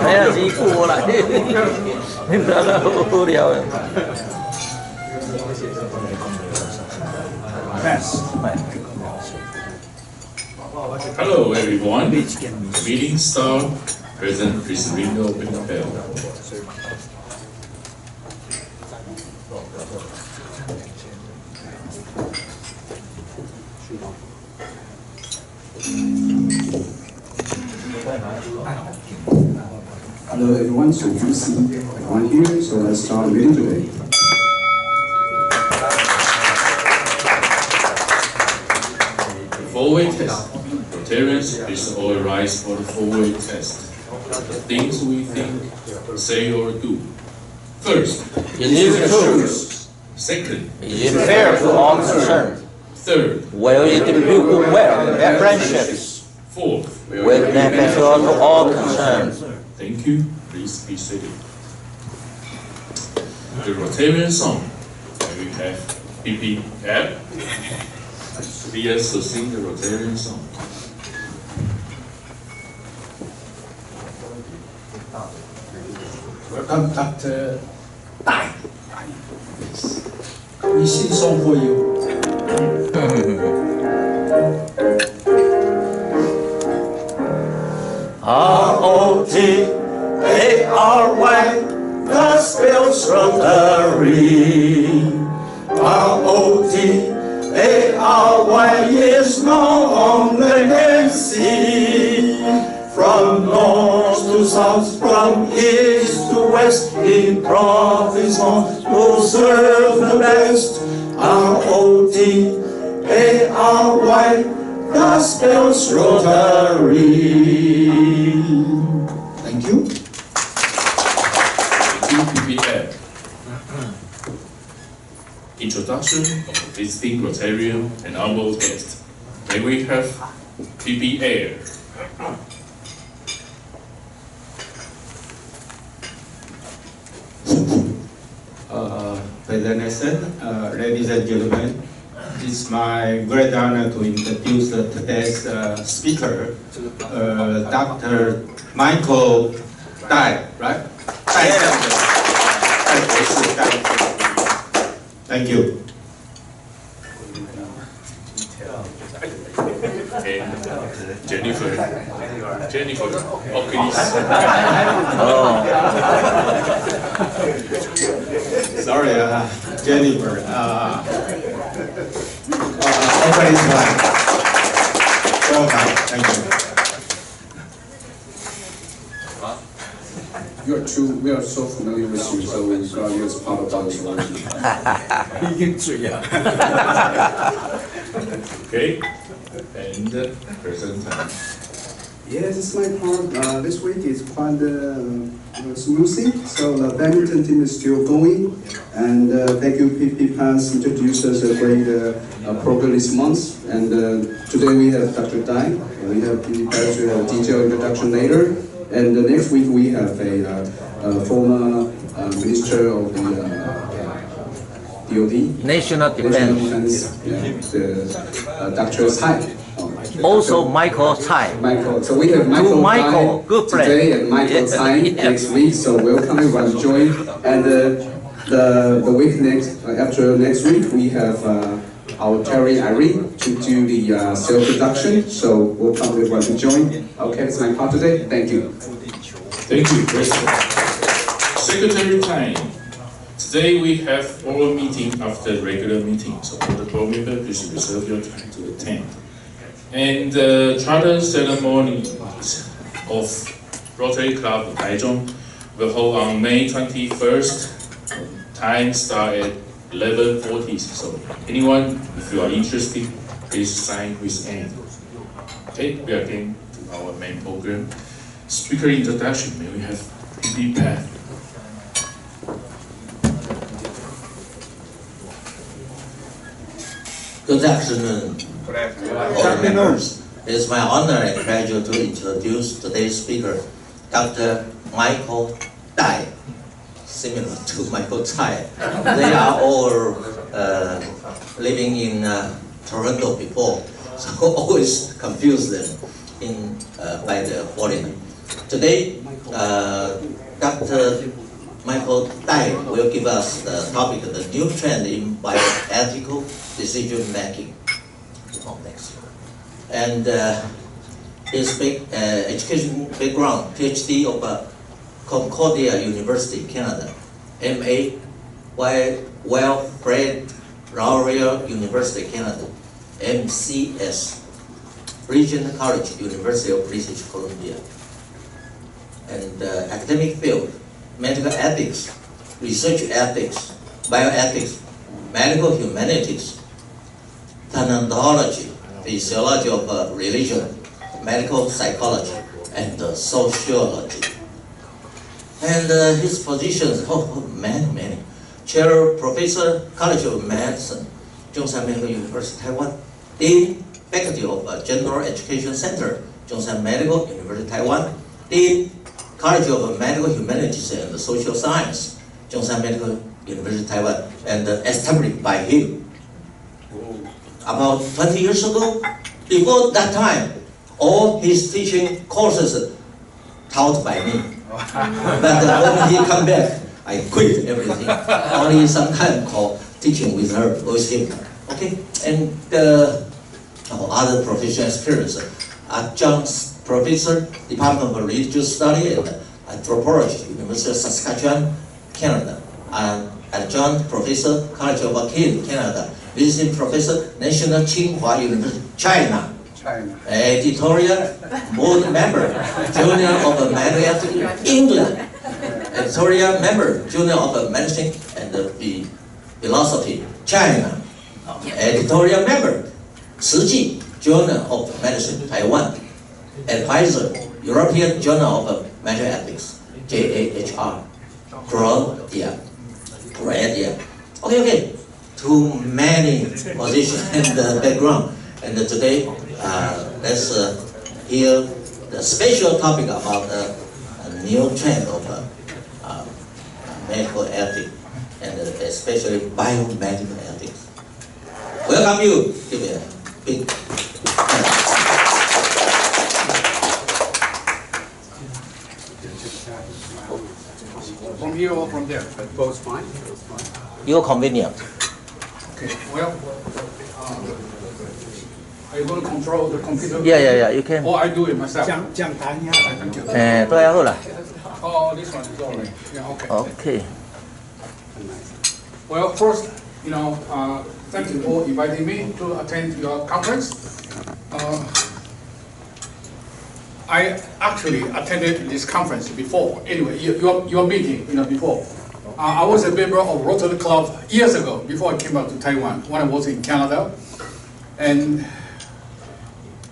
哎呀，辛苦我了，你不要那么无聊了。Hello everyone. Meeting start. Present, please ring the opening bell. Hello everyone, so you see everyone here, so let's start the meeting today. Four-way test. Rotarians, please all rise for the four-way test. The things we think, say or do. First, You need to choose. second, Is it fair to all concerned? third, Will it build well their friendships? fourth. Will it beneficial to all concerned? Thank you. Please be seated. The Rotarian song. Here we have PPF. Please to sing the Rotarian song. Welcome, Dr. Dai. We sing song for you. R-O-T-A-R-Y, the spells Rotary. R-O-T-A-R-Y is known on the MC. From north to south, from east to west, in province to serve the best. R-O-T-A-R-Y, the spells Rotary. Thank you. PPF. Introduction of visiting Rotarian and Humble guest. May we have PPA. President Nelson, ladies and gentlemen, it's my great honor to introduce today's speaker, Dr. Michael Dai, right? Thank you. And Jennifer. Oh, please. Sorry, Jennifer. Everybody's fine. Welcome. Thank you. We are so familiar with you, so we got you as part of our solution. Okay. And present time. Yes, it's my part. This week is quite smoothly. So the badminton team is still going, and thank you, PP Pass introduced us a great program this month. And today we have Dr. Dai. We have PP Pass a detailed introduction later. And next week we have a former minister of the DOD, National Defense. Dr. Tsai. Also Michael Tsai. Michael. So we have Michael, Michael. Good today and Michael Tsai next week. So welcome everyone to join. And the week after next week we have our Terry Irene to do the self-introduction. So welcome everyone to join. Okay, that's my part today. Thank you. Thank you, President. Secretary time. Today we have oral meeting after regular meeting. So all the board members, please reserve your time to attend. And the charter ceremony of Rotary Club Taichung will hold on May 21st. Time start at 11:40. So anyone, if you are interested, please sign with Anne. Okay, we are getting to our main program. Speaker introduction. May we have PP Path. Good afternoon, all members. It's my honor and pleasure to introduce today's speaker, Dr. Michael Dai, similar to Michael Tsai. They are all living in Toronto before, so always confuse them by the foreigner. Today, Dr. Michael Dai will give us the topic of the new trend in bioethical decision making. Next. And his education background, PhD of Concordia University, Canada, MA, Wilfrid Laurier University, Canada, MCS, Regent College, University of British Columbia. And academic field, medical ethics, research ethics, bioethics, medical humanities, thanatology, physiology of religion, medical psychology, and sociology. And his positions, many. Chair, Professor, College of Medicine, Zhongshan Medical University, Taiwan. Dean, Faculty of General Education Center, Zhongshan Medical University, Taiwan. Dean, College of Medical Humanities and Social Science, Zhongshan Medical University, Taiwan, and established by him. About 20 years ago, before that time, all his teaching courses taught by me. But when he come back, I quit everything. Only sometimes call teaching with him. Okay, and other professional experience. Adjunct Professor, Department of Religious Study and Anthropology, University of Saskatchewan, Canada. Adjunct Professor, College of King, Canada. Visiting Professor, National Tsinghua University, China. Editorial Board Member, Junior of Medical Ethics, England. Editorial Member, Junior of Medicine and Philosophy, China. Editorial Member, Ciji, Journal of Medicine, Taiwan. Advisor, European Journal of Medical Ethics, JAHR, Croatia. Okay. Too many positions and background. And today, let's hear the special topic about a new trend of medical ethics, and especially biomedical ethics. Welcome you. Give me a big From here or from there? Both fine. You're convenient. Okay, well, are you going to control the computer? Yeah, you can. Or I do it myself? Thank you. 都要好了。 Oh, this one is all right. Yeah, okay. Okay. Well, first, thank you for inviting me to attend your conference. I actually attended this conference before. Anyway, your meeting, before. I was a member of Rotary Club years ago, before I came back to Taiwan, when I was in Canada. And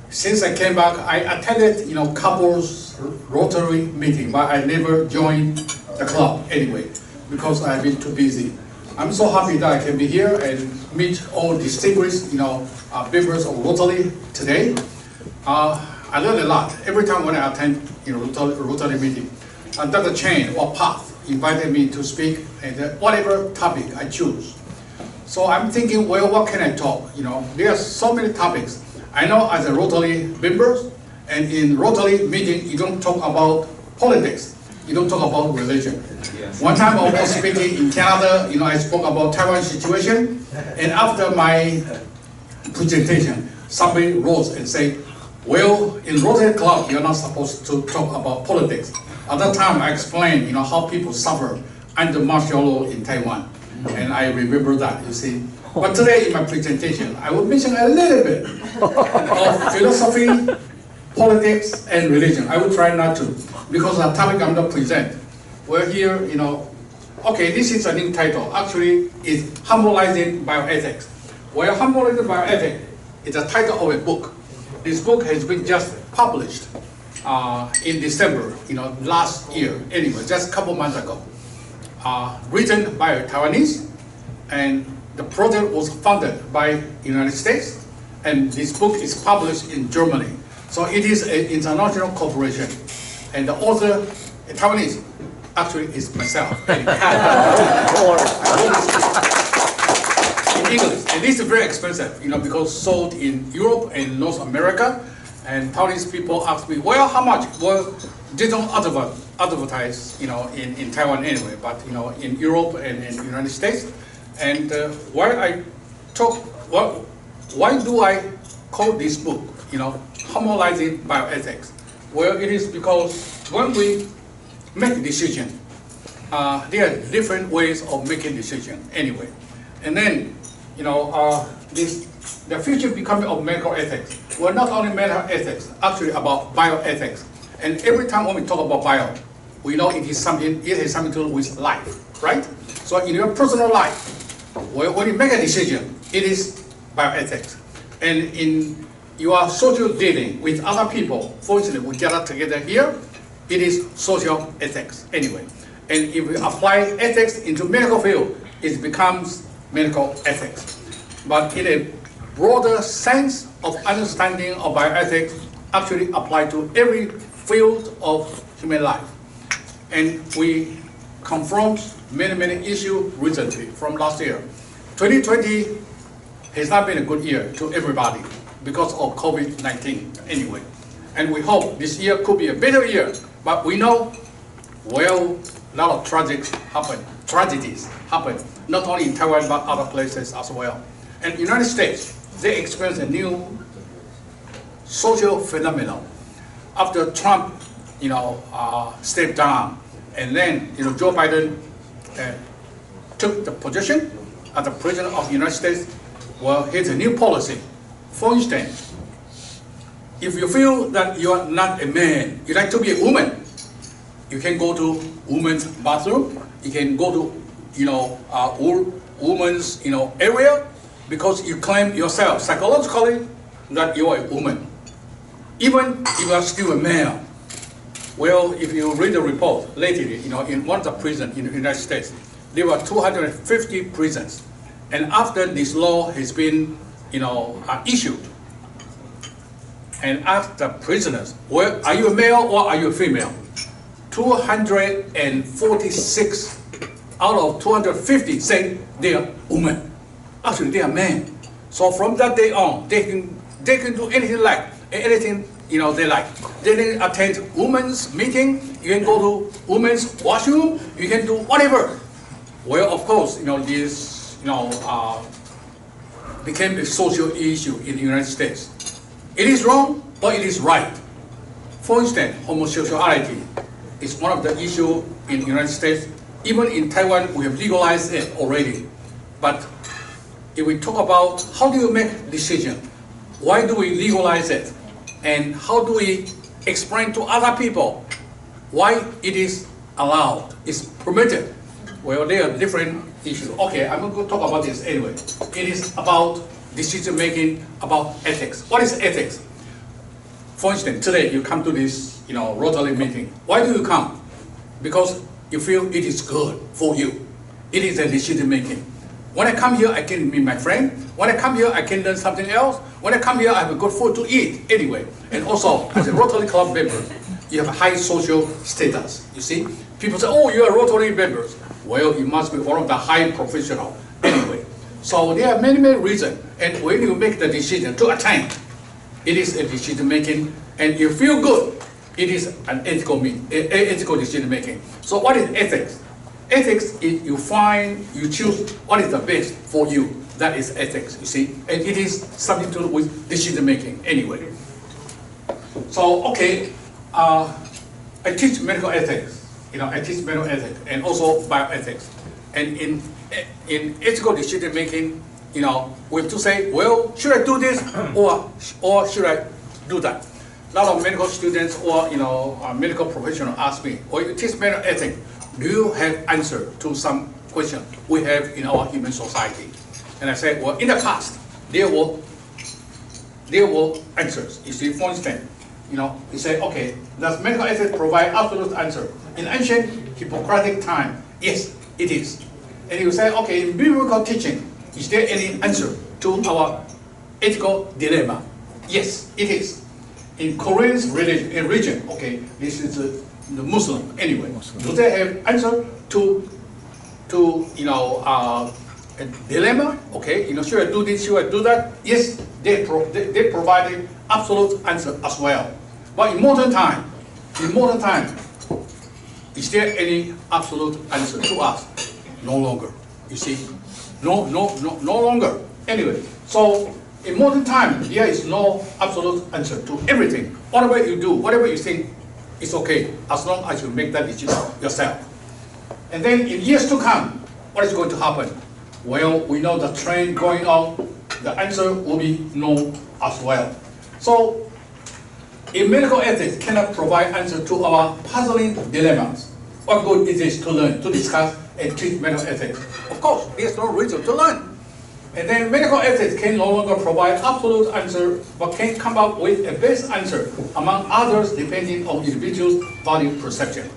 since I came back, I attended, couples Rotary meeting, but I never joined the club anyway, because I've been too busy. I'm so happy that I can be here and meet all distinguished, members of Rotary today. I learned a lot every time when I attend, Rotary meeting. And Dr. Chen or Path invited me to speak and whatever topic I choose. So I'm thinking, well, what can I talk? There are so many topics. I know as a Rotary member, and in Rotary meeting, you don't talk about politics. You don't talk about religion. Yes. One time I was speaking in Canada, I spoke about Taiwan situation, and after my presentation, somebody rose and said, well, in Rotary Club, you're not supposed to talk about politics. At that time, I explained, how people suffer under martial law in Taiwan. And I remember that, you see. But today in my presentation, I will mention a little bit of philosophy, politics, and religion. I will try not to, because the topic I'm going to present. We're here, okay, this is a new title. Actually, it's Harmonizing Bioethics. Well, Harmonizing Bioethics is the title of a book. This book has been just published in December, last year, anyway, just a couple months ago. Written by a Taiwanese and the project was funded by the United States, and this book is published in Germany. So it is an international corporation, and the author, a Taiwanese, actually is myself. In English, and this is very expensive, because sold in Europe and North America, and Taiwanese people ask me, well, how much? Well, they don't advertise, in Taiwan anyway, but in Europe and in the United States. And why do I call this book, Harmonizing Bioethics? Well, it is because when we make a decision, there are different ways of making decision anyway. And then, the future becoming of medical ethics. Well, not only medical ethics, actually about bioethics. And every time when we talk about bio, we know it has something to do with life, right? So in your personal life, when you make a decision, it is bioethics. And in your social dealing with other people, for instance, we gather together here, it is social ethics anyway. And if we apply ethics into medical field, it becomes medical ethics. But in a broader sense of understanding of bioethics, actually apply to every field of human life. And we confront many issues recently from last year. 2020 has not been a good year to everybody because of COVID-19 anyway. And we hope this year could be a better year, but we know, well, a lot of tragedies happen, not only in Taiwan, but other places as well. And the United States, they experience a new social phenomenon. After Trump, stepped down, and then, Joe Biden took the position as the President of the United States. Well, here's a new policy. For instance, if you feel that you are not a man, you like to be a woman, you can go to women's bathroom, you can go to, women's, area, because you claim yourself psychologically that you are a woman. Even if you are still a male. Well, if you read the report lately, in one of the prisons in the United States, there were 250 prisons. And after this law has been, issued, and asked the prisoners, well, are you a male or are you a female? 246 out of 250 say they are women. Actually, they are men. So from that day on, they can do anything they like. They can attend women's meeting. You can go to women's washroom. You can do whatever. Well, of course, this became a social issue in the United States. It is wrong, but it is right. For instance, homosexuality is one of the issues in the United States. Even in Taiwan, we have legalized it already. But if we talk about how do you make decision, why do we legalize it, and how do we explain to other people why it is allowed, is permitted? Well, there are different issues. Okay, I'm going to talk about this anyway. It is about decision making, about ethics. What is ethics? For instance, today you come to this, Rotary meeting. Why do you come? Because you feel it is good for you. It is a decision making. When I come here, I can meet my friend. When I come here, I can learn something else. When I come here, I have a good food to eat anyway. And also, as a Rotary Club member, you have a high social status, you see? People say, oh, you are Rotary members. Well, you must be one of the high professional anyway. So there are many reasons. And when you make the decision to attend, it is a decision making, and you feel good, it is an ethical decision making. So what is ethics? Ethics is you choose what is the best for you. That is ethics, you see. And it is something to do with decision making anyway. So, okay, I teach medical ethics. I teach medical ethics and also bioethics. And in ethical decision making, we have to say, well, should I do this or should I do that? A lot of medical students or medical professionals ask me, well, you teach medical ethics, do you have answer to some question we have in our human society? And I say, well, in the past, there were answers. You see, for instance, you say, okay, does medical ethics provide absolute answer? In ancient Hippocratic time, yes, it is. And you say, okay, in biblical teaching, is there any answer to our ethical dilemma? Yes, it is. In Korean's religion, okay, this is the Muslim anyway. Do they have answer to a dilemma? Okay, should I do this? Should I do that? Yes, they provided absolute answer as well. But in modern time, is there any absolute answer to us? No longer. You see, no longer. Anyway, so in modern time, there is no absolute answer to everything. Whatever you do, whatever you think, is okay as long as you make that decision yourself. And then in years to come, what is going to happen? Well, we know the trend going on. The answer will be no as well. So, if medical ethics cannot provide answer to our puzzling dilemmas, what good is it to learn, to discuss, and treat medical ethics? Of course, there's no reason to learn. And then medical ethics can no longer provide absolute answer, but can come up with a best answer among others depending on individuals' value perception.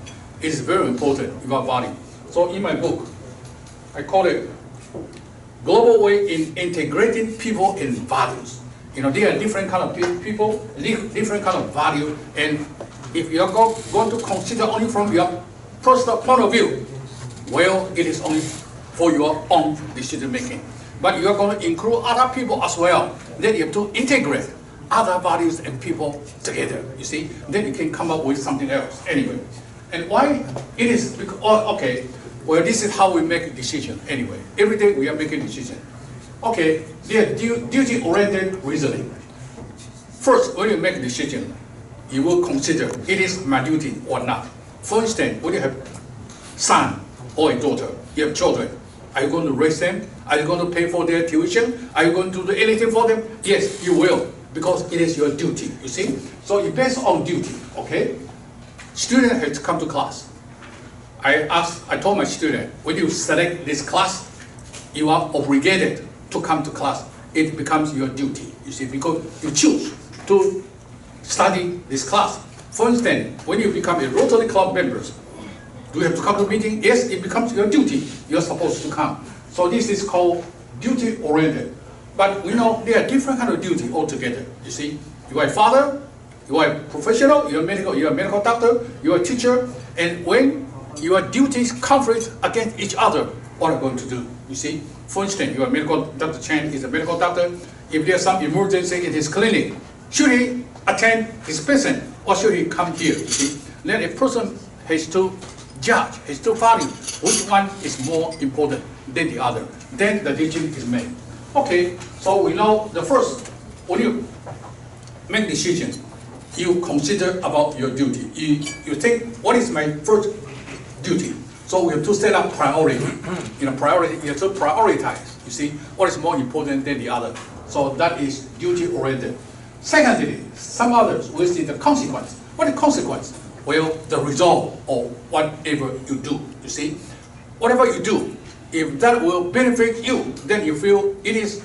It is very important about value. So in my book, I call it Global Way in Integrating People and Values. There are different kind of people, different kind of value, and if you are going to consider only from your personal point of view, well, it is only for your own decision making. But you are going to include other people as well. Then you have to integrate other values and people together, you see. Then you can come up with something else anyway. And why it is, because, okay, well, this is how we make a decision anyway. Every day we are making a decision. Okay, there duty-oriented reasoning. First, when you make a decision, you will consider, it is my duty or not. For instance, when you have son or a daughter, you have children, are you going to raise them? Are you going to pay for their tuition? Are you going to do anything for them? Yes, you will, because it is your duty, you see? So it's based on duty, okay? Student has to come to class. I told my student, when you select this class, you are obligated to come to class. It becomes your duty, you see, because you choose to study this class. For instance, when you become a Rotary Club member, do you have to come to a meeting? Yes, it becomes your duty. You're supposed to come. So this is called duty-oriented. But we know there are different kind of duty altogether. You see, you are a father, you are a professional, you are a medical doctor, you are a teacher, and when your duties conflict against each other, what are you going to do? You see, for instance, you are medical, Dr. Chen is a medical doctor. If there's some emergency in his clinic, should he attend his patient or should he come here? You see, then a person has to judge, has to value which one is more important than the other. Then the decision is made. Okay, so we know the first, when you make decision, you consider about your duty. You think, what is my first duty? So we have to set up priority. Priority, you have to prioritize. You see, what is more important than the other. So that is duty-oriented. Secondly, some others will see the consequence. What is the consequence? Well, the result of whatever you do. You see, whatever you do, if that will benefit you, then you feel it is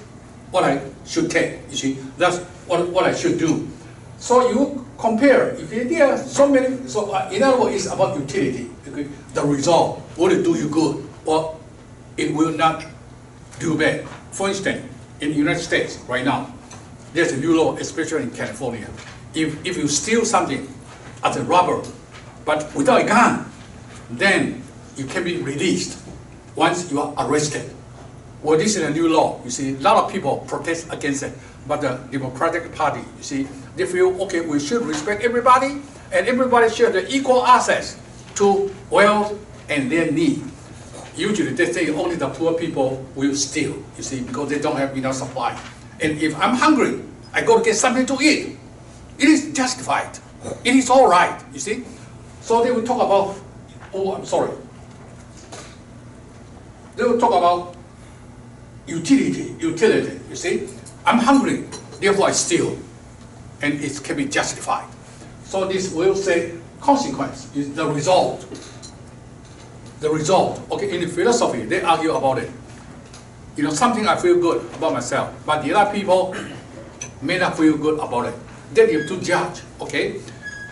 what I should take. You see, that's what I should do. So you compare. If there are so many, so in other words, it's about utility. Okay? The result, will it do you good, or it will not do bad. For instance, in the United States right now, there's a new law, especially in California. If you steal something as a robber, but without a gun, then you can be released once you are arrested. Well, this is a new law. You see, a lot of people protest against it, but the Democratic Party, you see, they feel, okay, we should respect everybody, and everybody should have equal access to wealth and their need. Usually, they say only the poor people will steal, you see, because they don't have enough supply. And if I'm hungry, I go to get something to eat. It is justified. It is all right, you see. So they will talk about, they will talk about utility, you see. I'm hungry, therefore I steal. And it can be justified. So this will say consequence is the result. The result, okay, in the philosophy, they argue about it. Something I feel good about myself, but the other people may not feel good about it. Then you have to judge, okay?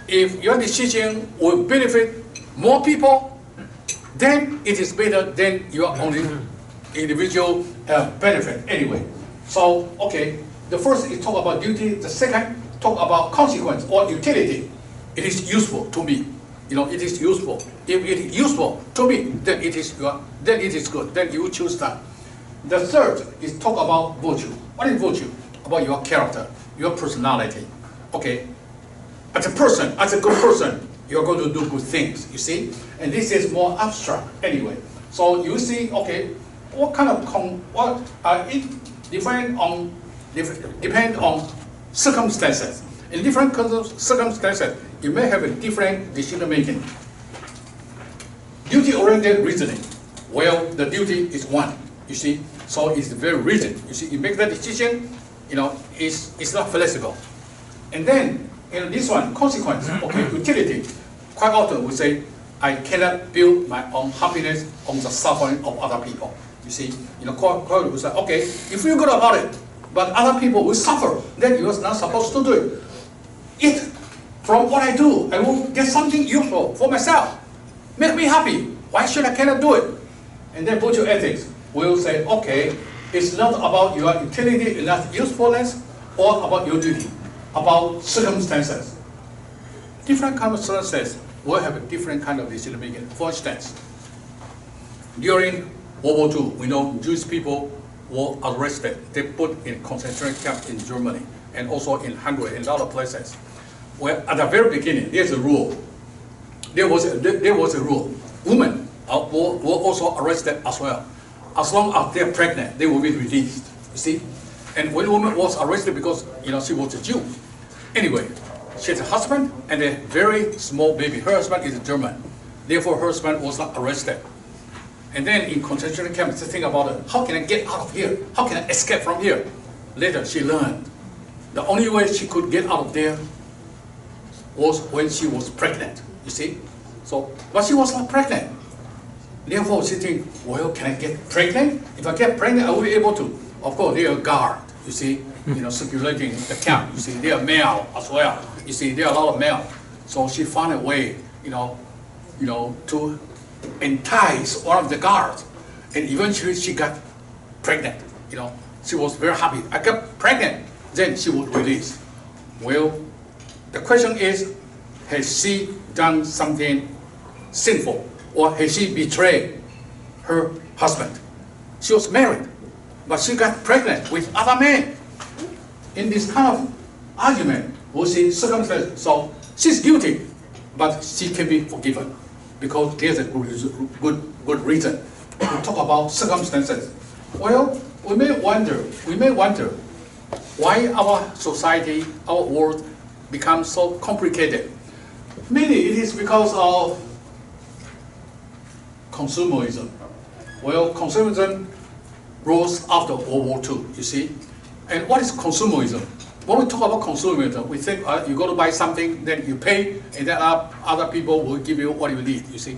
If your decision will benefit more people, then it is better than your own individual benefit anyway. So, okay, the first is talk about duty, the second talk about consequence or utility. It is useful to me. You know, it is useful. If it is useful to me, then it is good. Then you choose that. The third is talk about virtue. What is virtue? About your character, your personality. Okay, as a person, as a good person, you're going to do good things, you see? And this is more abstract anyway. So you see, okay, what kind of, it depends on circumstances. In different circumstances, you may have a different decision making. Duty-oriented reasoning, well, the duty is one, you see? So it's very rigid, you see? You make that decision, you know, it's not flexible. And then, in this one, consequence, okay, utility. Quite often we say, I cannot build my own happiness on the suffering of other people. You see, you know, quite often we say, okay, you feel good about it, but other people will suffer, then you're not supposed to do it. From what I do, I will get something useful for myself. Make me happy. Why should I cannot do it? And then virtue ethics will say, okay, it's not about your utility, it's not usefulness, or about your duty, about circumstances. Different kind of circumstances will have a different kind of decision making. For instance, during World War II, we know Jewish people were arrested. They put in concentration camp in Germany and also in Hungary and other places. Well, at the very beginning, there's a rule. There was a rule. Women were also arrested as well. As long as they're pregnant, they will be released. You see? And when a woman was arrested because, you know, she was a Jew. Anyway, she has a husband and a very small baby. Her husband is a German. Therefore, her husband was not arrested. And then in concentration camp, she think about it. How can I get out of here? How can I escape from here? Later, she learned the only way she could get out of there was when she was pregnant. You see? So, but she was not pregnant. Therefore, she think, well, can I get pregnant? If I get pregnant, I will be able to. Of course, they are guard. You see, you know, circulating the camp. You see, they are male as well. You see, there are a lot of male. So she found a way, you know, to entice one of the guards, and eventually she got pregnant. You know, she was very happy. I got pregnant. Then she was released. Well, the question is, has she done something sinful, or has she betrayed her husband? She was married, but she got pregnant with other men. In this kind of argument, we'll see circumstances. So she's guilty, but she can be forgiven because there's a good reason. We talk about circumstances. Well, we may wonder why our society, our world becomes so complicated. Mainly it is because of consumerism. Well, consumerism rose after World War II, you see. And what is consumerism? When we talk about consumerism, we think you go to buy something, then you pay, and then other people will give you what you need, you see.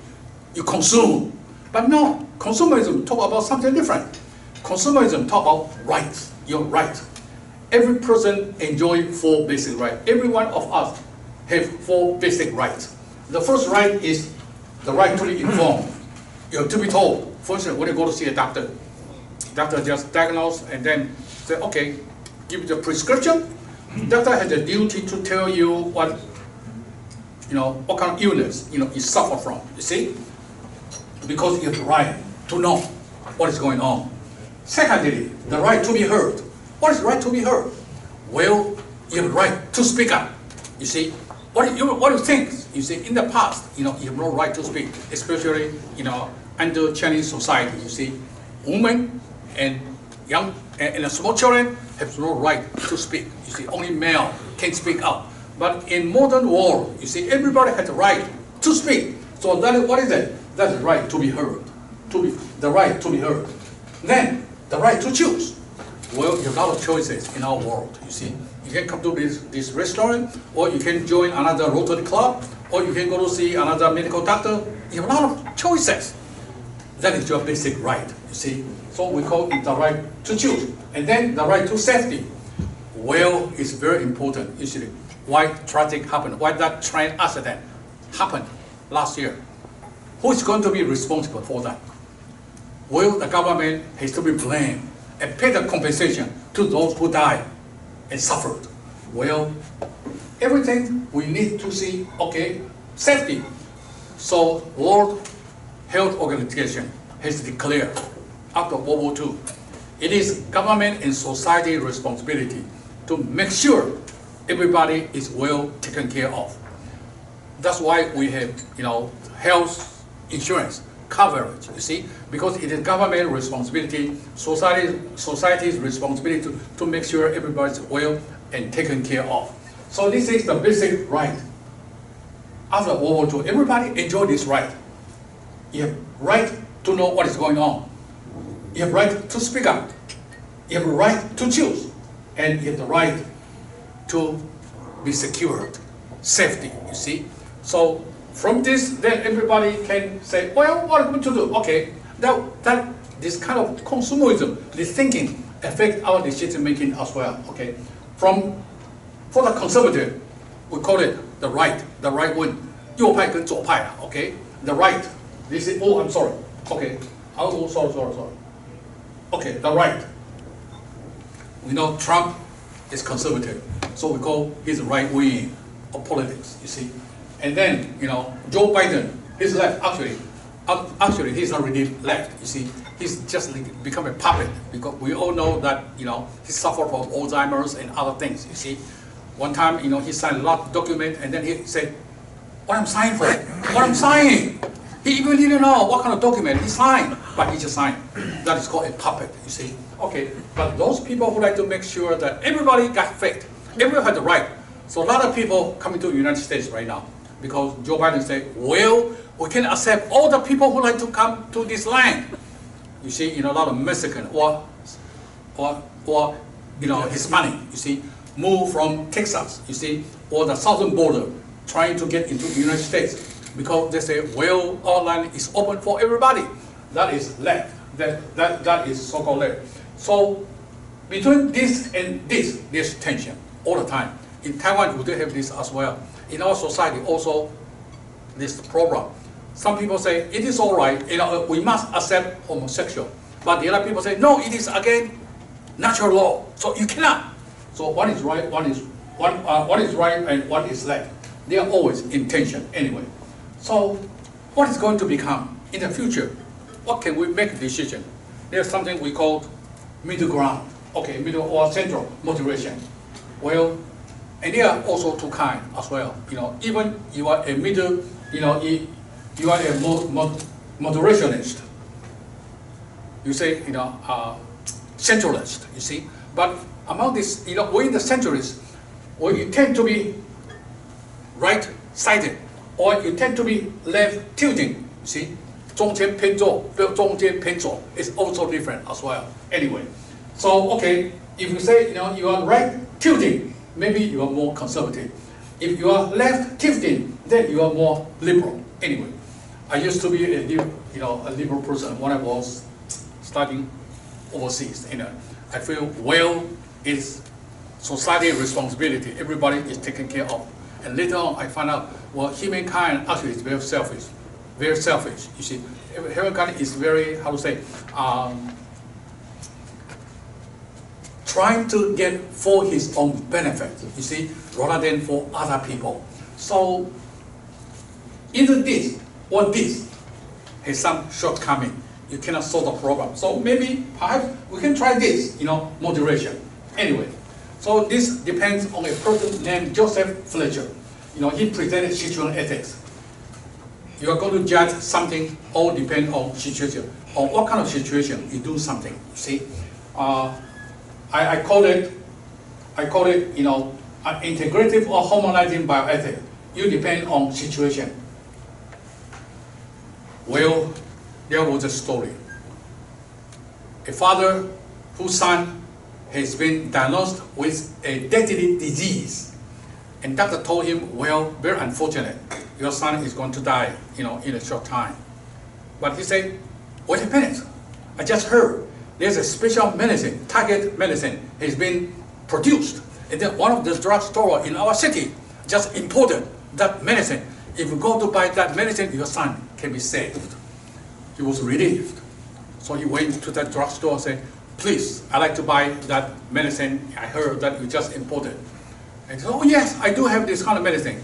You consume. But no, consumerism talk about something different. Consumerism talk about rights, your right. Every person enjoys 4 basic rights. Every one of us have 4 basic rights. The first right is the right to be informed. You have to be told. For instance, when you go to see a doctor just diagnose and then say, okay, give you the prescription. Doctor has a duty to tell you what kind of illness you suffer from. You see, because you have the right to know what is going on. Secondly, the right to be heard. What is the right to be heard? Well, you have the right to speak up. You see, what do you think? You see, in the past, you have no right to speak, especially under Chinese society. You see, women and young and small children have no right to speak. You see, only male can speak up. But in modern world, you see, everybody has the right to speak. So that is, what is it? That's the right to be heard. The right to be heard. Then the right to choose. Well, you have a lot of choices in our world. You see, you can come to this restaurant, or you can join another Rotary club, or you can go to see another medical doctor. You have a lot of choices. That is your basic right. You see, so we call it the right to choose. And then the right to safety. Well, it's very important. Usually, why tragic happened? Why that train accident happened last year? Who is going to be responsible for that? Well, the government has to be blamed. and pay the compensation to those who died and suffered. Well, everything we need to see, okay, safety. So World Health Organization has declared after World War II, it is government and society responsibility to make sure everybody is well taken care of. That's why we have, health insurance coverage, you see, because it is government responsibility, society's responsibility to make sure everybody's well and taken care of. So this is the basic right. After World War II, everybody enjoyed this right. You have right to know what is going on. You have right to speak up. You have a right to choose. And you have the right to be secured, safety, you see. So from this, then everybody can say, well, what are we to do? Okay, this kind of consumerism, this thinking, affect our decision making as well. Okay, for the conservative, we call it the right wing, 右派跟左派. Okay, the right. This is, oh, I'm sorry. Okay, oh, sorry. Okay, the right. We know Trump is conservative, so we call his right wing of politics, you see. And then, Joe Biden, he's left, actually he's not really left, you see. He's just become a puppet, because we all know that, he suffered from Alzheimer's and other things, you see. One time, he signed a lot of documents, and then he said, what I'm signing for? What I'm signing? He even didn't know what kind of document he signed, but he just signed. That is called a puppet, you see. Okay, but those people who like to make sure that everybody got faith, everyone had the right. So a lot of people coming to the United States right now, because Joe Biden said, well, we can accept all the people who like to come to this land. You see, a lot of Mexican or Hispanic, you see, move from Texas, you see, or the southern border, trying to get into the United States, because they say, well, our land is open for everybody. That is left. That is so-called left. So between this and this, there's tension all the time. In Taiwan, we do have this as well. In our society, also, this problem. Some people say it is all right. We must accept homosexual, but the other people say no, it is against natural law. So you cannot. So what is right? What is right and what is left? They are always in tension anyway. So what is going to become in the future? What can we make a decision? There's something we call middle ground. Okay, middle or central moderation. Well, and there are also two kinds as well. Even you are a middle, you are a moderationist. You say, centralist, you see. But among this, within the centralists, or you tend to be right-sided, or you tend to be left-tilting, you see. 中间偏左, 中间偏左 is also different as well. Anyway, so okay, if you say you are right tilting, maybe you are more conservative. If you are left tilting, then you are more liberal. Anyway, I used to be a liberal person when I was studying overseas. I feel well is society responsibility. Everybody is taken care of. And later on, I found out, well, humankind actually is very selfish. Very selfish, you see. Humankind is very, trying to get for his own benefit, you see, rather than for other people. So either this or this has some shortcoming. You cannot solve the problem. So maybe, perhaps, we can try this, moderation. Anyway, so this depends on a person named Joseph Fletcher. He presented situational ethics. You are going to judge something, all depend on situation. On what kind of situation you do something, you see. I call it, integrative or harmonizing bioethics. You depend on situation. Well, there was a story. A father whose son has been diagnosed with a deadly disease. And doctor told him, well, very unfortunate. Your son is going to die, in a short time. But he said, wait a minute. I just heard there's a special medicine, target medicine, has been produced. And then one of the drugstores in our city just imported that medicine. If you go to buy that medicine, your son can be saved. He was relieved. So he went to that drugstore and said, please, I'd like to buy that medicine. I heard that you just imported. And he said, oh yes, I do have this kind of medicine.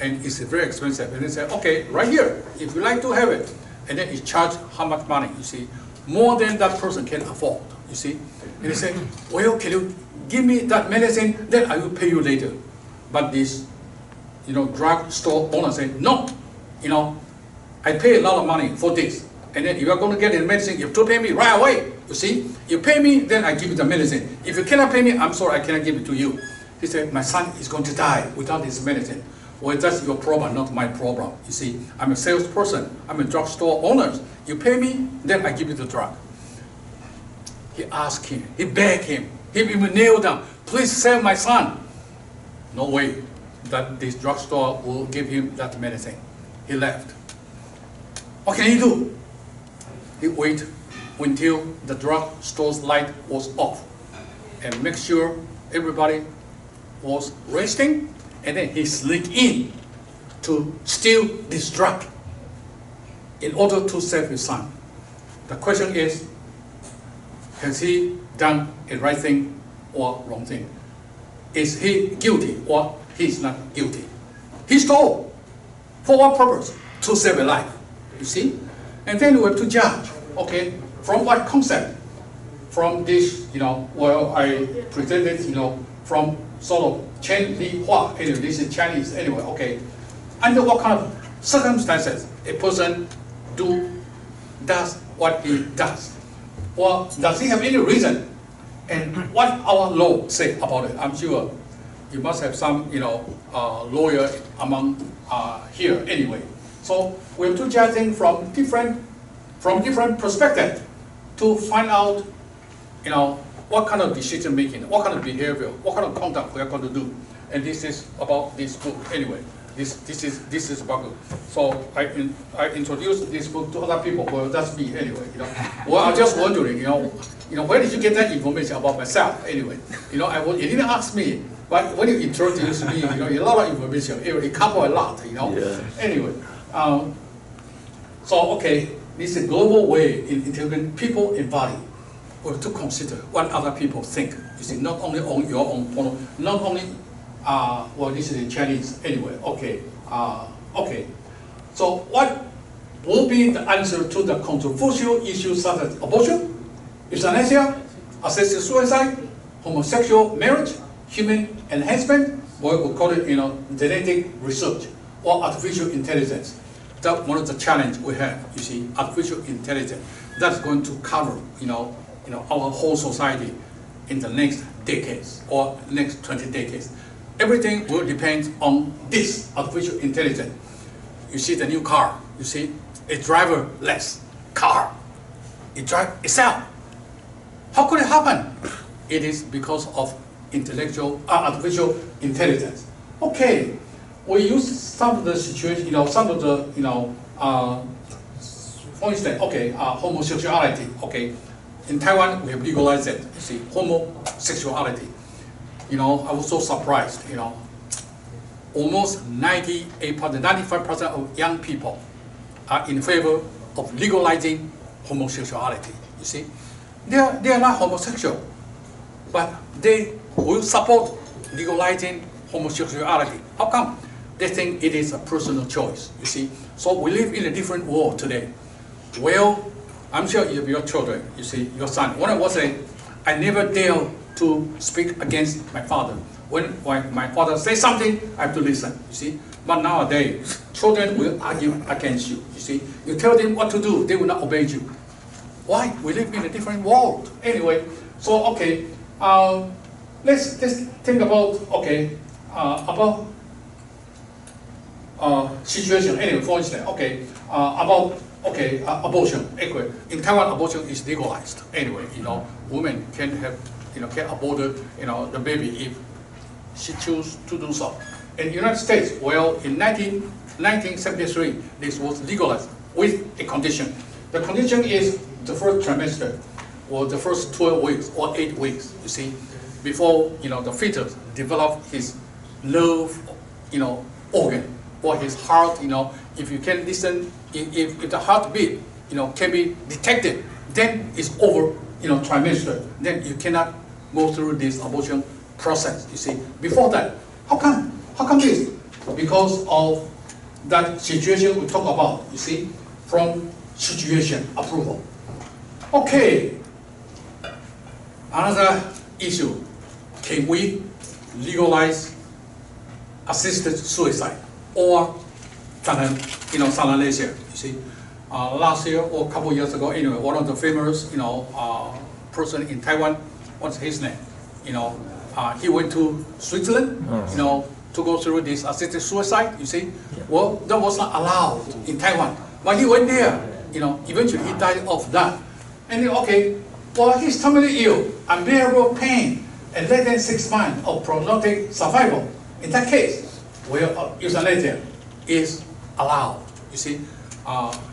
And it's very expensive. And he said, okay, right here, if you like to have it. And then he charged how much money, you see, more than that person can afford, you see. And he said, well, can you give me that medicine, then I will pay you later. But this, drug store owner said, no, I pay a lot of money for this. And then if you are going to get the medicine, you have to pay me right away, you see. You pay me, then I give you the medicine. If you cannot pay me, I'm sorry, I cannot give it to you. He said, my son is going to die without this medicine. Well, that's your problem, not my problem. You see, I'm a salesperson. I'm a drugstore owner. You pay me, then I give you the drug. He asked him, he begged him, he even knelt down, please save my son. No way that this drugstore will give him that medicine. He left. What can he do? He waited until the drugstore's light was off and make sure everybody was resting, and then he sneaked in to steal this drug in order to save his son. The question is, has he done a right thing or wrong thing? Is he guilty or he's not guilty? He stole. For what purpose? To save a life, you see? And then we have to judge, okay, from what concept? From this, well, I presented, from sort of Chen Li Hua, anyway, this is Chinese, anyway, okay. Under what kind of circumstances a person does what he does? Or does he have any reason? And what our law say about it? I'm sure you must have some, lawyer among here anyway. So we have to judge things from different perspectives to find out, what kind of decision making, what kind of behavior, what kind of conduct we are going to do. And this is about this book anyway. This is about it. So I introduced this book to other people. Well, that's me anyway. Well, I'm just wondering, where did you get that information about myself anyway? You didn't ask me, but when you introduce me, a lot of information. It covers a lot, Yeah. Anyway, so okay, this is a global way in integrating people in body. We have to consider what other people think. You see, not only on your own point, not only. Well, this is in Chinese anyway. Okay. Okay. So, what will be the answer to the controversial issues such as abortion, euthanasia, assisted suicide, homosexual marriage, human enhancement, or we call it, genetic research or artificial intelligence? That's one of the challenges we have. You see, artificial intelligence that's going to cover, our whole society in the next decades or next 20 decades. Everything will depend on this artificial intelligence. You see the new car, you see, a driverless car. It drives itself. How could it happen? It is because of artificial intelligence. Okay, we use some of the situation, some of the, for instance, okay, homosexuality, okay. In Taiwan, we have legalized it, you see, homosexuality. I was so surprised, almost 95% of young people are in favor of legalizing homosexuality, you see. They are not homosexual, but they will support legalizing homosexuality. How come? They think it is a personal choice, you see. So we live in a different world today. Well, I'm sure you have your children, you see, your son. When I was I never dare to speak against my father. When my father says something, I have to listen, you see. But nowadays, children will argue against you, you see. You tell them what to do, they will not obey you. Why? We live in a different world. Anyway, so okay, let's think about, okay, about situation. Anyway, for instance, okay, about abortion. Anyway, in Taiwan, abortion is legalized. Anyway, women can have, can abort, the baby if she chooses to do so. In the United States, well, in 1973, this was legalized with a condition. The condition is the first trimester, or the first 12 weeks or 8 weeks, you see, before, the fetus develop his love, organ, or his heart, if you can listen, if the heartbeat, can be detected, then it's over trimester, then you cannot go through this abortion process. You see, before that, how come this? Because of that situation we talk about. You see, from situation approval. Okay. Another issue: can we legalize assisted suicide or euthanasia? You see, last year or a couple of years ago, anyway, one of the famous, person in Taiwan, what's his name? He went to Switzerland, to go through this assisted suicide. You see, well, that was not allowed in Taiwan. But he went there, eventually he died of that. And okay, well, he's terminally ill, unbearable pain, and less than 6 months of prolonged survival. In that case, well, euthanasia is allowed. You see,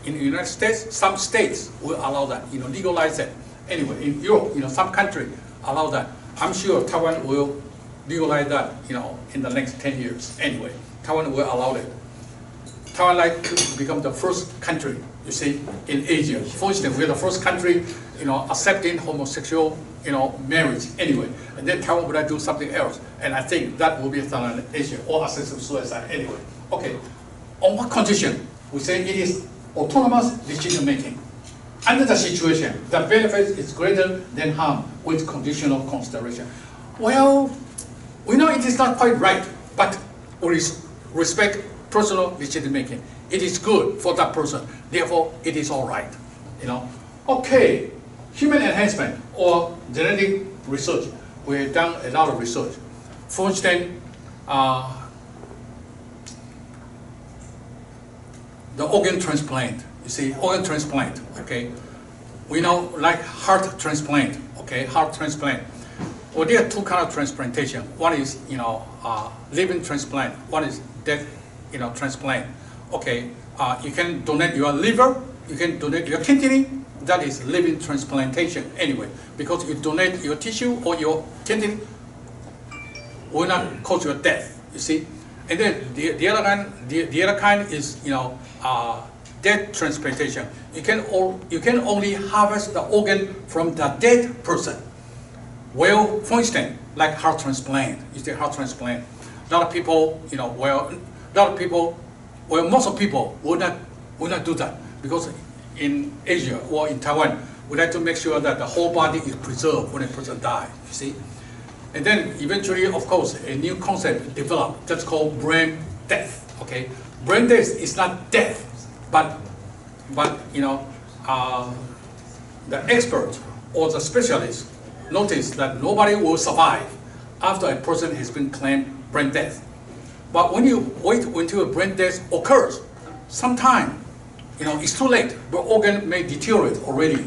in the United States, some states will allow that, legalize it. Anyway, in Europe, some countries allow that. I'm sure Taiwan will legalize that, in the next 10 years. Anyway, Taiwan will allow it. Taiwan like to become the first country, you see, in Asia. For instance, we're the first country, accepting homosexual, marriage. Anyway, and then Taiwan would like to do something else, and I think that will be euthanasia or assisted suicide. Anyway, okay. On what condition? We say it is autonomous decision making. Under the situation, the benefit is greater than harm with conditional consideration. Well, we know it is not quite right, but we respect personal decision making. It is good for that person, therefore it is all right. Okay, human enhancement or genetic research. We have done a lot of research. For instance, the organ transplant. You see, organ transplant. Okay, we know like heart transplant. Okay, heart transplant. Well, there are two kinds of transplantation. One is living transplant. One is dead transplant. Okay, you can donate your liver. You can donate your kidney. That is living transplantation. Anyway, because you donate your tissue or your kidney, will not cause your death. You see, and then the other kind is dead transplantation. You can only harvest the organ from the dead person. Well, for instance, like heart transplant. You see, heart transplant. A lot of people, most of people will not do that because in Asia or in Taiwan, we like to make sure that the whole body is preserved when a person dies. You see, and then eventually, of course, a new concept developed that's called brain death. Okay, brain death is not death, but the expert or the specialist notice that nobody will survive after a person has been claimed brain death. But when you wait until a brain death occurs, sometimes it's too late. The organ may deteriorate already,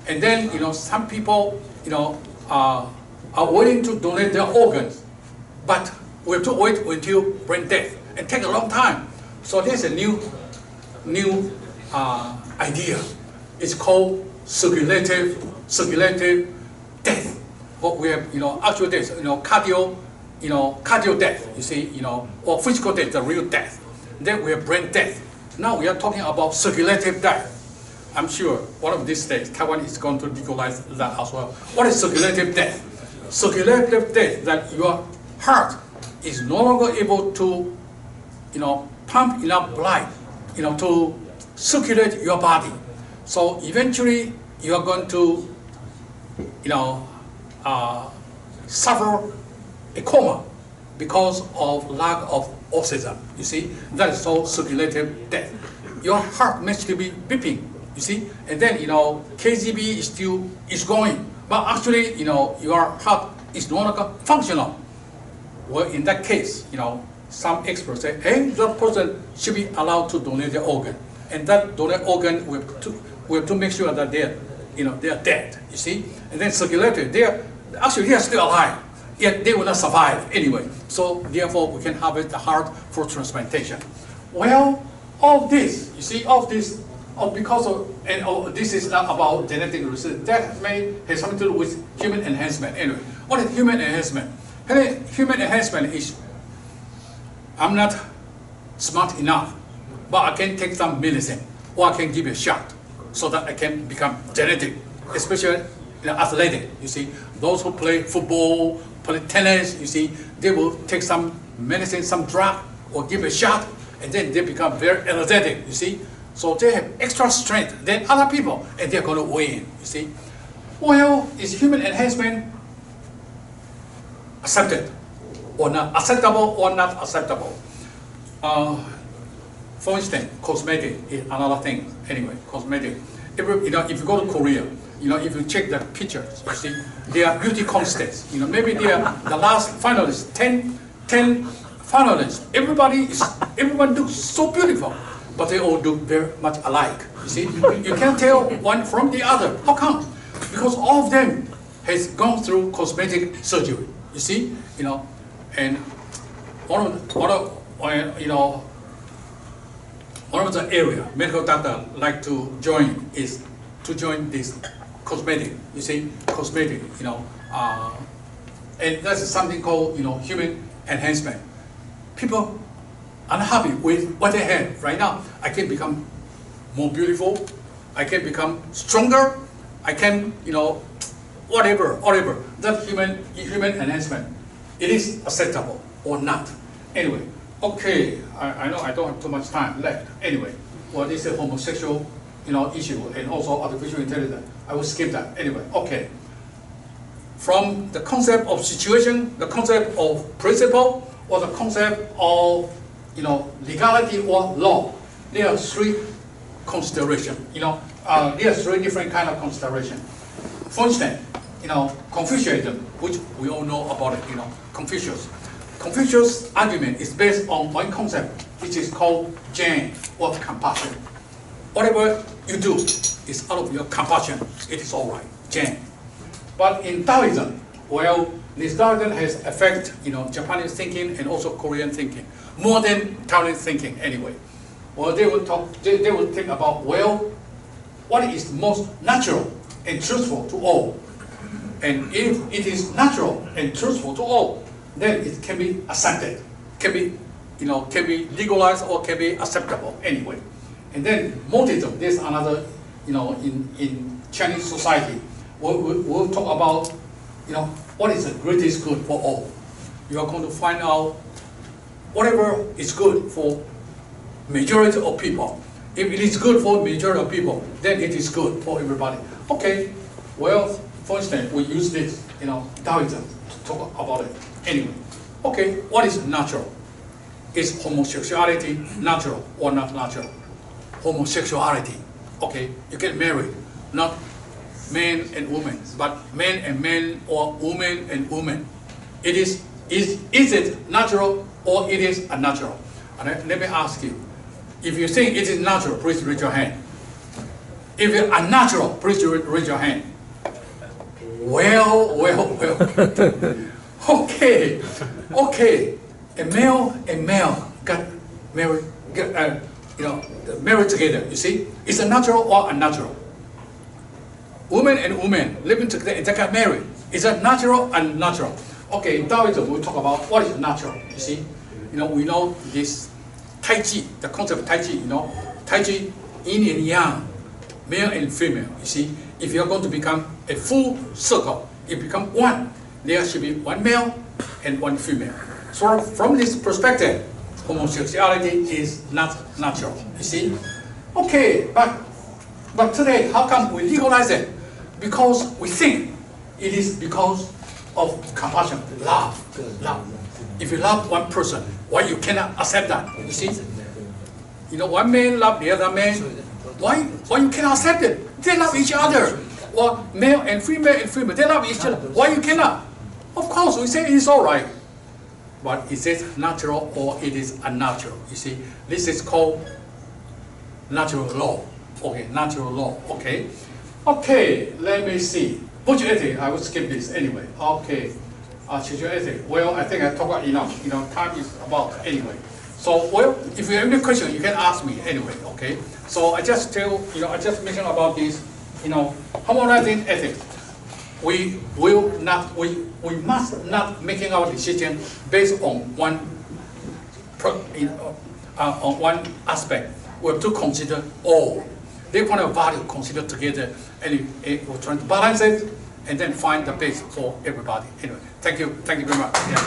and then some people are willing to donate their organs, but we have to wait until brain death and take a long time. So there's a new idea. It's called circulative death. What we have, actual death, cardio death. You see, or physical death, the real death. Then we have brain death. Now we are talking about circulative death. I'm sure one of these days Taiwan is going to legalize that as well. What is circulative death? Circulative death, that your heart is no longer able to, pump enough blood, to circulate your body. So eventually you are going to, suffer a coma because of lack of oxygen. You see, that is called circulative death. Your heart may still be beeping. You see, and then KGB is going, but actually your heart is no longer functional. Well, in that case, some experts say, hey, that person should be allowed to donate their organ, and that donate organ we have to make sure that they are dead. You see, and then circulative, they are still alive, yet they will not survive anyway. So therefore, we can harvest the heart for transplantation. Well, all this, you see, this is not about genetic research. That may have something to do with human enhancement. Anyway, what is human enhancement? Human enhancement is, I'm not smart enough, but I can take some medicine, or I can give a shot, so that I can become genetic, especially athletic. You see, those who play football, play tennis, you see, they will take some medicine, some drug, or give a shot, and then they become very energetic. You see, so they have extra strength than other people, and they're going to win. You see, well, is human enhancement accepted or not? Acceptable or not acceptable? For instance, cosmetic is another thing. Anyway, cosmetic. If you go to Korea, if you check the pictures, you see, they are beauty contests. Maybe they are the last finalists, 10 finalists. Everyone looks so beautiful, but they all look very much alike. You see, you can't tell one from the other. How come? Because all of them has gone through cosmetic surgery. You see, and one of the area medical doctor like to join is to join this cosmetic. You see, cosmetic. And that's something called human enhancement. People unhappy with what they have right now. I can become more beautiful. I can become stronger. I can whatever. That human enhancement. It is acceptable or not. Anyway. Okay, I know I don't have too much time left. Anyway, well, this is a homosexual, issue, and also artificial intelligence. I will skip that. Anyway, okay. From the concept of situation, the concept of principle, or the concept of, legality or law, there are three considerations. There are three different kind of consideration. For instance, Confucianism, which we all know about it. Confucius. Confucius' argument is based on one concept, which is called Jen, or compassion. Whatever you do is out of your compassion. It is all right, Jen. But in Taoism, well, this Taoism has affected, Japanese thinking and also Korean thinking, more than Taoist thinking anyway. Well, they will think about, well, what is most natural and truthful to all. And if it is natural and truthful to all, then it can be accepted, can be legalized or can be acceptable anyway. And then Buddhism, there's another, in Chinese society, we'll talk about, what is the greatest good for all. You are going to find out whatever is good for majority of people. If it is good for majority of people, then it is good for everybody. Okay, well, for instance, we use this, Taoism to talk about it. Anyway, okay, what is natural? Is homosexuality natural or not natural? Homosexuality, okay, you get married, not men and women, but men and men or women and women. Is it natural or it is unnatural? And let me ask you, if you think it is natural, please raise your hand. If it's unnatural, please raise your hand. Well. Okay. A male got married, married together. You see, is it natural or unnatural? Woman and woman living together and they got married. Is that natural or unnatural? Okay, in Taoism we talk about what is natural. You see, we know this Tai Chi, the concept of Tai Chi. Tai Chi, yin and yang, male and female. You see, if you are going to become a full circle, it become one. There should be one male and one female. So from this perspective, homosexuality is not natural. You see? Okay, but today, how come we legalize it? Because we think it is because of compassion, love. If you love one person, why you cannot accept that? You see? One man love the other man. Why you cannot accept it? They love each other. Or male and female, they love each other. Why you cannot? Of course, we say it is all right. But is it natural or it is unnatural? You see, this is called natural law. Okay, natural law. Okay. Okay, let me see. Virtue ethics, I will skip this anyway. Okay. Social ethics. Well, I think I talked enough. Time is about anyway. So, well, if you have any question, you can ask me anyway. Okay. So I just mentioned about this. Harmonizing ethics. We must not making our decision based on one aspect. We have to consider all. They kind of value considered together, and we're trying to balance it and then find the best for everybody. Anyway, thank you very much. Yeah.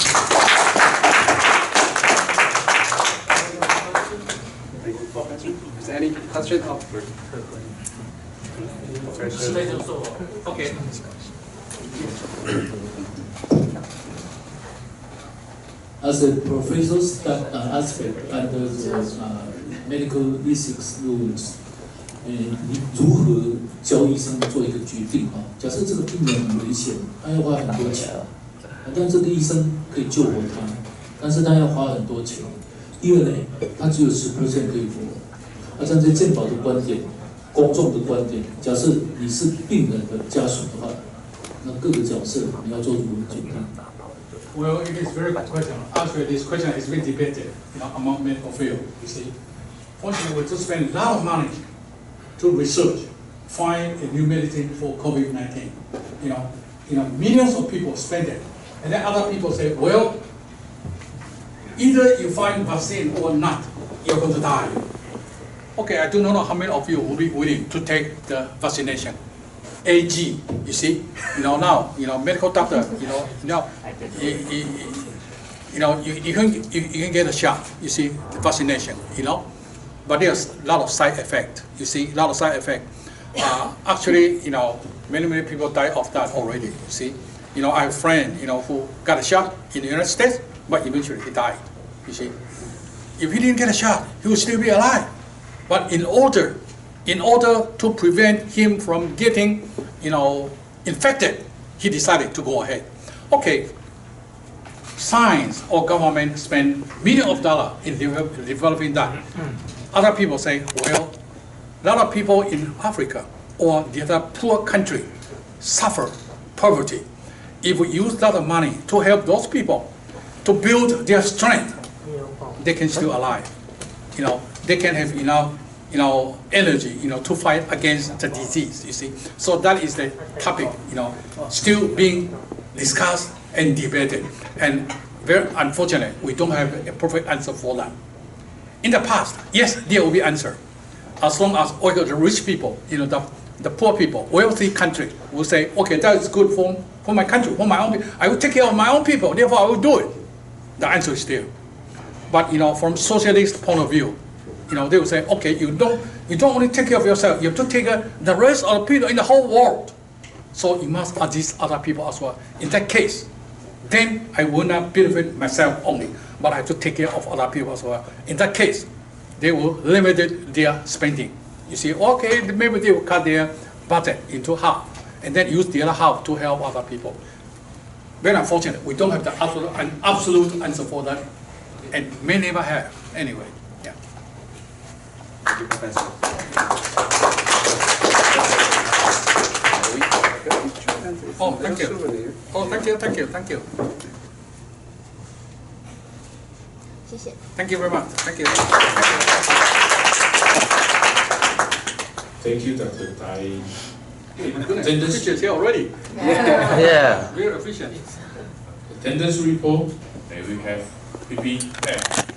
Is there any question? Okay. As a professor's aspect under the medical ethics rules，你如何教医生做一个决定啊？假设这个病人很危险，他要花很多钱，但这个医生可以救活他，但是他要花很多钱，因为呢，他只有10%可以活。站在健保的观点、公众的观点，假设你是病人的家属的话，那各个角色你要做如何决定？ Well, it is a very good question. Actually, this question is being debated, among medical field. You see, fortunately, we just spend a lot of money to research, find a new medicine for COVID-19. Millions of people spend it, and then other people say, well, either you find vaccine or not, you're going to die. Okay, I do not know how many of you will be willing to take the vaccination. AG, you see, now, medical doctor, you can get a shot, you see, the vaccination, but there's a lot of side effect, you see, a lot of side effect. Actually, many people die of that already, you see. I have a friend, who got a shot in the United States, but eventually he died, you see. If he didn't get a shot, he would still be alive. But in order to prevent him from getting, infected, he decided to go ahead. Okay, science or government spend millions of dollars in developing that. Other people say, well, a lot of people in Africa or the other poor country suffer poverty. If we use a lot of money to help those people to build their strength, they can still alive. They can have enough, energy, to fight against the disease, you see. So that is the topic, still being discussed and debated. And very unfortunately, we don't have a perfect answer for that. In the past, yes, there will be answer. As long as all the rich people, the poor people, wealthy country will say, okay, that is good for my country, for my own people. I will take care of my own people, therefore I will do it. The answer is there. But from socialist point of view, they will say, okay, you don't only take care of yourself, you have to take care of the rest of the people in the whole world. So you must assist other people as well. In that case, then I will not benefit myself only, but I have to take care of other people as well. In that case, they will limit their spending. You see, okay, maybe they will cut their budget into half, and then use the other half to help other people. Very unfortunate, we don't have the absolute answer for that, and may never have, anyway. Yeah. Thank you, Professor. Oh, thank you. Oh, thank you. 谢谢。 Thank you very much. Thank you. Thank you, Dr. Dai. The teacher's here already. Yeah. Very efficient. Attendance report. May we have PP?